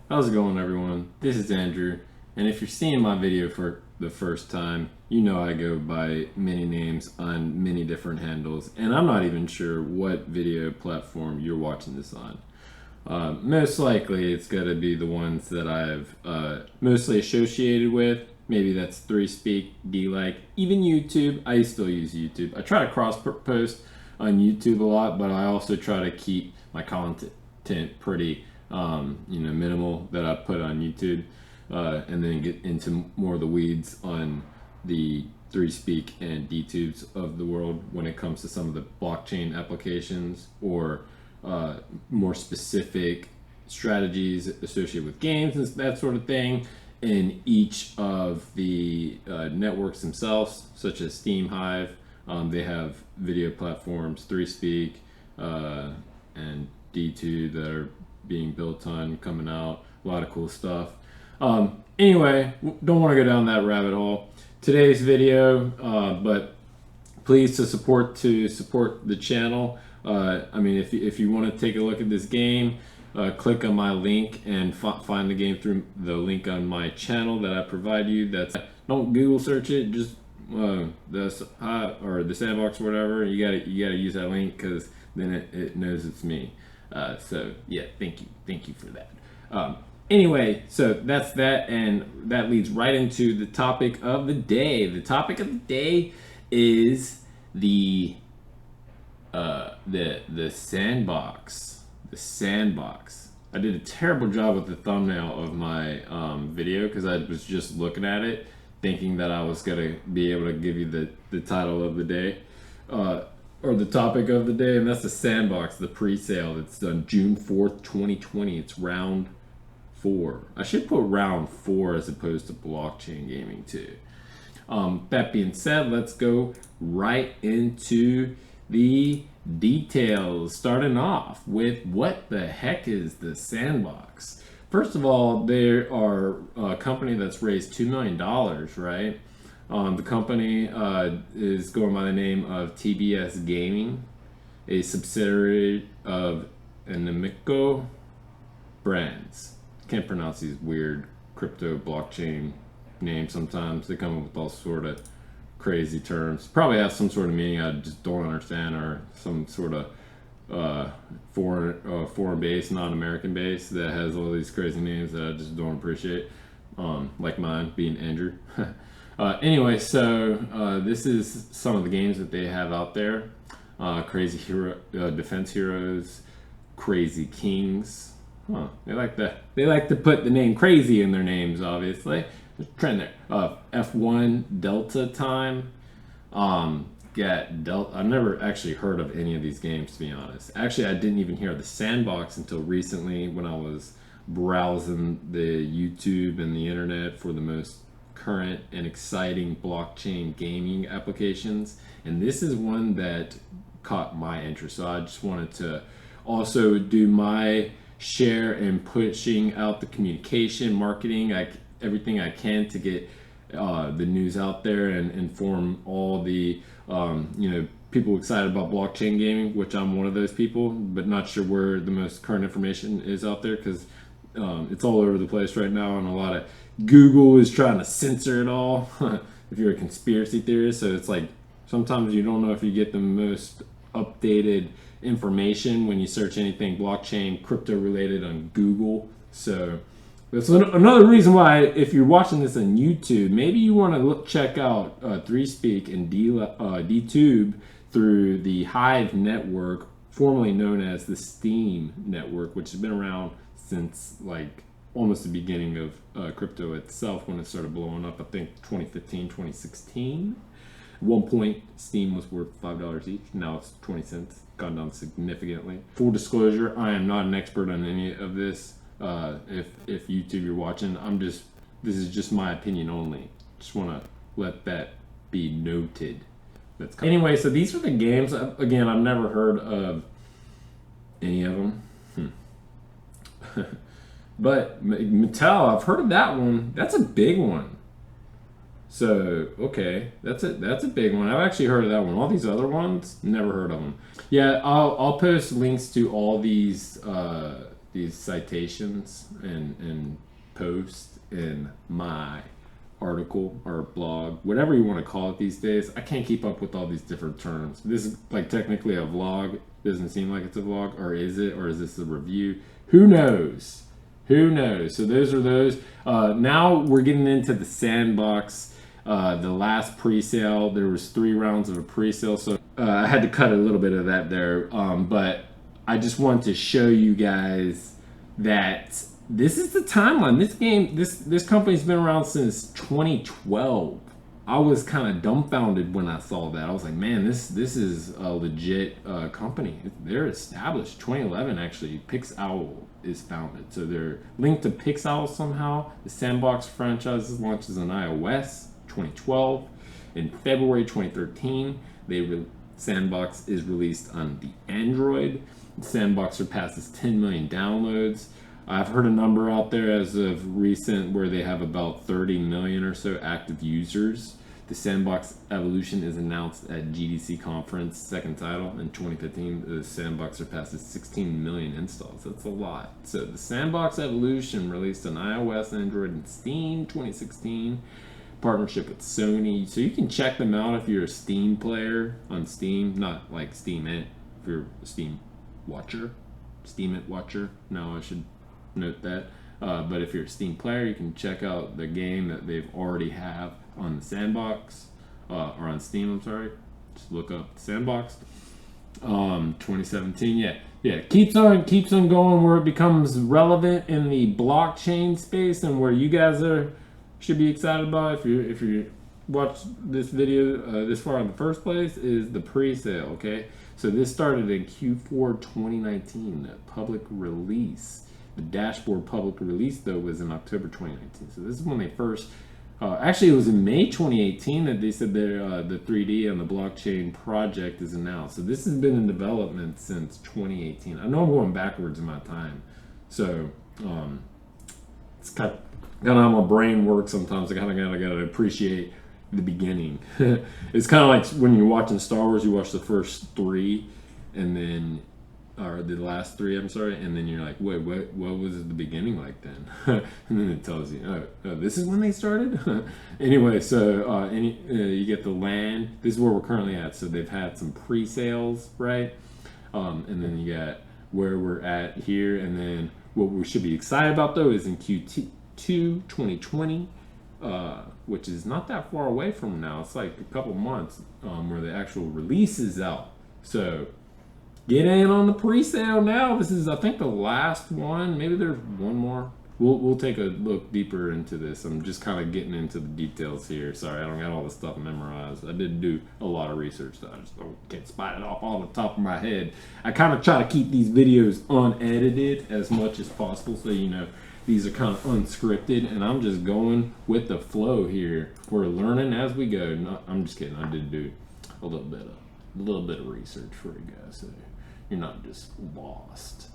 How's it going, everyone? This is Andrew, and if you're seeing my video for the first time, you know I go by many names on many different handles, and I'm not even sure what video platform you're watching this on. Most likely it's going to be the ones that I've mostly associated with. Maybe that's Threespeak, D-Like, even YouTube. I still use YouTube. I try to cross-post on YouTube a lot, but I also try to keep my content pretty minimal that I put on YouTube, and then get into more of the weeds on the Threespeak and DTubes of the world when it comes to some of the blockchain applications or more specific strategies associated with games and that sort of thing in each of the networks themselves, such as STEEM, Hive. They have video platforms, Threespeak and DTube that are being built on, coming out, a lot of cool stuff. Anyway, don't want to go down that rabbit hole today's video, but please to support the channel. I mean, if you want to take a look at this game, click on my link and find the game through the link on my channel that I provide you. Don't Google search it, just the Sandbox or whatever. You gotta use that link, because then it knows it's me. So yeah, thank you for that. Anyway, so that's that, and that leads right into the topic of the day. The topic of the day is the Sandbox. The Sandbox. I did a terrible job with the thumbnail of my video, because I was just looking at it thinking that I was gonna be able to give you the title of the day, or the topic of the day, and that's the Sandbox, the pre-sale. It's on June 4th, 2020. It's round 4. I should put round 4 as opposed to blockchain gaming too. That being said, let's go right into the details, starting off with what the heck is the Sandbox. First of all, they are a company that's raised $2 million, right? The company is going by the name of TBS Gaming, a subsidiary of Animoca Brands. Can't pronounce these weird crypto blockchain names sometimes. They come up with all sort of crazy terms. Probably have some sort of meaning I just don't understand, or some sort of foreign base, not American base, that has all these crazy names that I just don't appreciate. Like mine being Andrew. Anyway, so this is some of the games that they have out there. Crazy Hero, Defense Heroes, Crazy Kings. They like to put the name crazy in their names, obviously. There's a trend there. F1 Delta Time. I've never actually heard of any of these games, to be honest. Actually, I didn't even hear of the Sandbox until recently, when I was browsing the YouTube and the internet for the most current and exciting blockchain gaming applications, and this is one that caught my interest. So I just wanted to also do my share in pushing out the communication, marketing, everything I can to get the news out there and inform all the people excited about blockchain gaming, which I'm one of those people, but not sure where the most current information is out there, because it's all over the place right now, and a lot of Google is trying to censor it all if you're a conspiracy theorist. So it's like sometimes you don't know if you get the most updated information when you search anything blockchain, crypto related on Google. So that's another reason why, if you're watching this on YouTube, maybe you want to check out Threespeak and DTube through the Hive network, formerly known as the STEEM network, which has been around since like almost the beginning of crypto itself, when it started blowing up. I think 2015, 2016. At one point, Steem was worth $5 each. Now it's 20 cents. Gone down significantly. Full disclosure, I am not an expert on any of this. If YouTube you're watching, this is just my opinion only. Just want to let that be noted. Anyway, so these are the games. Again, I've never heard of any of them. But Mattel, I've heard of that one. That's a big one. So, okay, that's a big one. I've actually heard of that one. All these other ones, never heard of them. Yeah, I'll post links to all these these citations and posts in my article or blog, whatever you want to call it these days. I can't keep up with all these different terms. This is like technically a vlog. Doesn't seem like it's a vlog, or is it? Or is this a review? Who knows? Who knows? So those are those. Now we're getting into the Sandbox. The last pre-sale, there was 3 rounds of a pre-sale, so I had to cut a little bit of that there. But I just want to show you guys that this is the timeline. This game, this company's been around since 2012. I was kind of dumbfounded when I saw that. I was like, man, this is a legit company. They're established. 2011 actually, Pixowl is founded. So they're linked to Pixowl somehow. The Sandbox franchise launches on iOS 2012. In February 2013, Sandbox is released on the Android. Sandbox surpasses 10 million downloads. I've heard a number out there as of recent where they have about 30 million or so active users. The Sandbox Evolution is announced at GDC Conference, second title. In 2015, the Sandbox surpasses 16 million installs. That's a lot. So the Sandbox Evolution released on iOS, Android, and Steam 2016. Partnership with Sony. So you can check them out if you're a Steam player on Steam. Not like Steemit, if you're a Steam watcher. Steemit watcher. No, I should note that. But if you're a Steam player, you can check out the game that they've already have on the Sandbox, or on Steam, I'm sorry. Just look up Sandbox. 2017, yeah. Keeps on going where it becomes relevant in the blockchain space, and where you guys should be excited about if you watch this video this far in the first place is the pre-sale, okay? So this started in Q4 2019, the public release. The dashboard public release, though, was in October 2019. So this is when they first, actually it was in May 2018 that they said the 3D and the blockchain project is announced. So this has been in development since 2018. I know I'm going backwards in my time. So it's kind of how my brain works sometimes. I kind of gotta appreciate the beginning. It's kind of like when you're watching Star Wars, you watch the first 3 and then, or the last 3, I'm sorry, and then you're like, wait, what was the beginning like then? And then it tells you, oh, this is when they started? Anyway, so you get the land. This is where we're currently at. So they've had some pre-sales, right? And then you got where we're at here. And then what we should be excited about, though, is in Q2 2020, which is not that far away from now. It's like a couple months where the actual release is out. So get in on the pre-sale now. This is, I think, the last one. Maybe there's one more. We'll take a look deeper into this. I'm just kind of getting into the details here. Sorry, I don't got all this stuff memorized. I did do a lot of research, so I just can't spot it off all the top of my head. I kind of try to keep these videos unedited as much as possible, so you know these are kind of unscripted, and I'm just going with the flow here. We're learning as we go. No, I'm just kidding. I did do a little bit of research for you guys, so you're not just lost.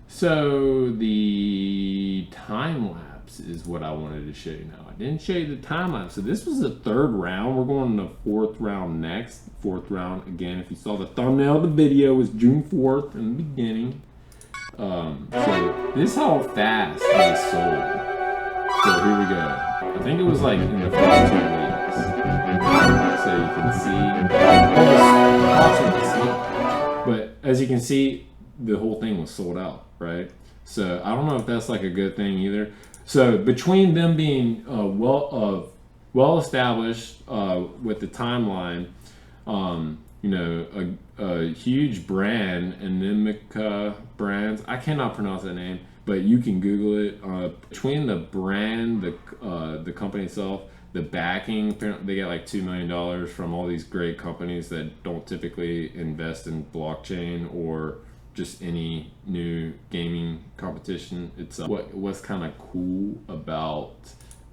So the time lapse is what I wanted to show you now. I didn't show you the time lapse. So this was the 3rd round. We're going to the 4th round next. 4th round, again, if you saw the thumbnail of the video, was June 4th in the beginning. So this is how fast they sold. So here we go. I think it was like in the first 2 weeks. So you can see, but as you can see, the whole thing was sold out, right? So I don't know if that's like a good thing either. So between them being well established with the timeline, you know, a huge brand, Animoca Brands. I cannot pronounce that name, but you can Google it. Between the brand, the company itself, the backing, they get like $2 million from all these great companies that don't typically invest in blockchain or just any new gaming competition. It's what's kind of cool about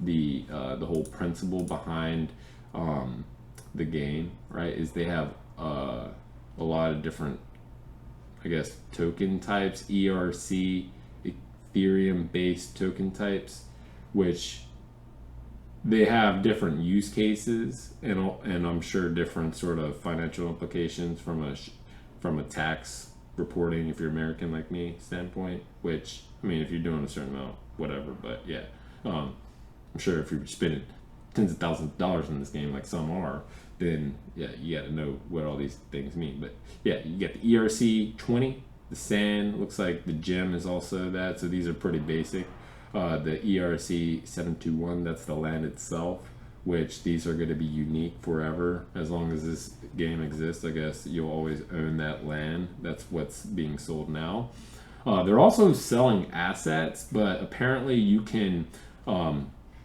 the whole principle behind the game, right? Is they have a lot of different, I guess, token types, ERC, Ethereum-based token types, which they have different use cases and I'm sure different sort of financial implications from a tax reporting, if you're American like me, standpoint. Which, I mean, if you're doing a certain amount, whatever. But yeah, I'm sure if you're spending tens of thousands of dollars in this game, like some are, then yeah, you got to know what all these things mean. But yeah, you get the ERC 20, the sand, looks like the gem is also that. So these are pretty basic. The ERC 721, that's the land itself, which these are going to be unique forever. As long as this game exists, I guess you'll always own that land. That's what's being sold now. They're also selling assets, but apparently you can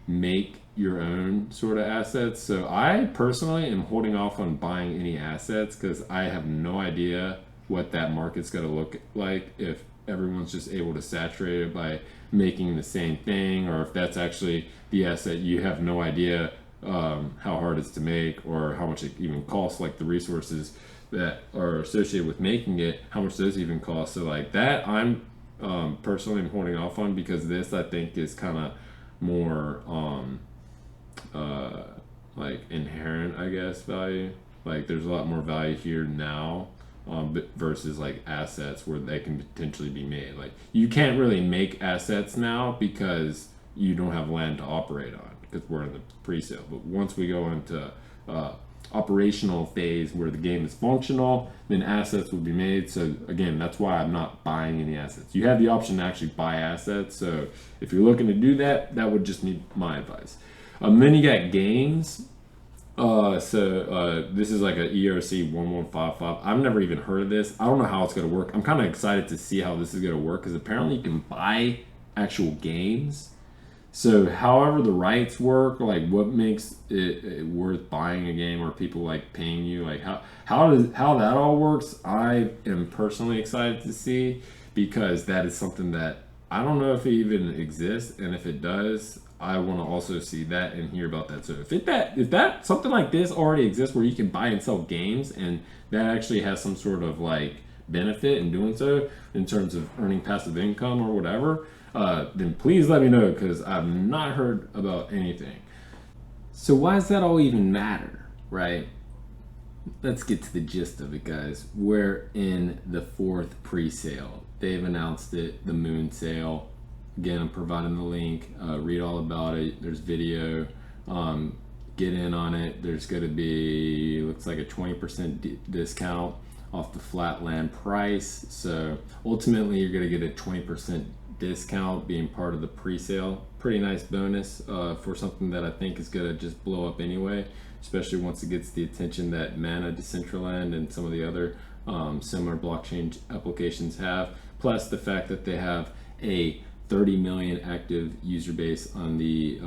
make your own sort of assets. So I personally am holding off on buying any assets because I have no idea what that market's going to look like if everyone's just able to saturate it by making the same thing, or if that's actually the asset. You have no idea how hard it's to make or how much it even costs, like the resources that are associated with making it, how much those even cost. So like that I'm personally holding off on, because this I think is kind of more like inherent, I guess, value. Like there's a lot more value here now versus like assets where they can potentially be made. Like you can't really make assets now because you don't have land to operate on, because we're in the pre-sale. But once we go into operational phase where the game is functional, then assets will be made. So again, that's why I'm not buying any assets. You have the option to actually buy assets. So if you're looking to do that, that would just be my advice. Then you got games. This is like a ERC 1155. I've never even heard of this. I don't know how it's going to work. I'm kind of excited to see how this is going to work, because apparently you can buy actual games. So however the rights work, like what makes it worth buying a game, or people like paying you, like how that all works, I am personally excited to see, because that is something that I don't know if it even exists, and if it does, I want to also see that and hear about that. So if that something like this already exists where you can buy and sell games, and that actually has some sort of like benefit in doing so in terms of earning passive income or whatever, then please let me know, because I've not heard about anything. So why does that all even matter, right? Let's get to the gist of it, guys. We're in the 4th pre-sale. They've announced it, the moon sale. Again, I'm providing the link. Read all about it. There's video. Get in on it. There's going to be, looks like a 20% discount off the flat land price. So ultimately, you're going to get a 20% discount being part of the pre-sale. Pretty nice bonus for something that I think is going to just blow up anyway, especially once it gets the attention that Mana, Decentraland, and some of the other similar blockchain applications have. Plus the fact that they have a 30 million active user base on the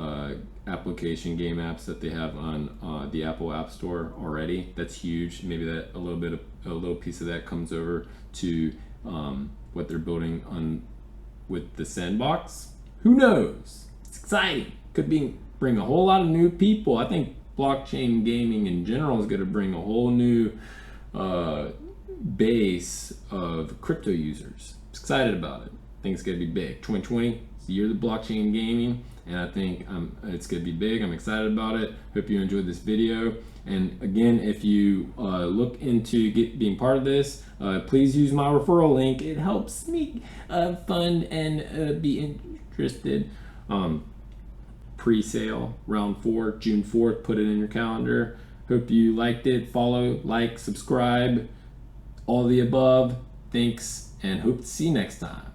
application game apps that they have on the Apple App Store already. That's huge. Maybe that a little piece of that comes over to what they're building on with the Sandbox. Who knows? It's exciting. Could bring a whole lot of new people. I think blockchain gaming in general is going to bring a whole new base of crypto users. I'm excited about it. I think it's going to be big. 2020 is the year of the blockchain gaming, and I think it's going to be big. I'm excited about it. Hope you enjoyed this video. And again, if you look into being part of this, please use my referral link. It helps me fund and be interested. Pre-sale round 4, June 4th. Put it in your calendar. Hope you liked it. Follow, like, subscribe, all the above. Thanks, and hope to see you next time.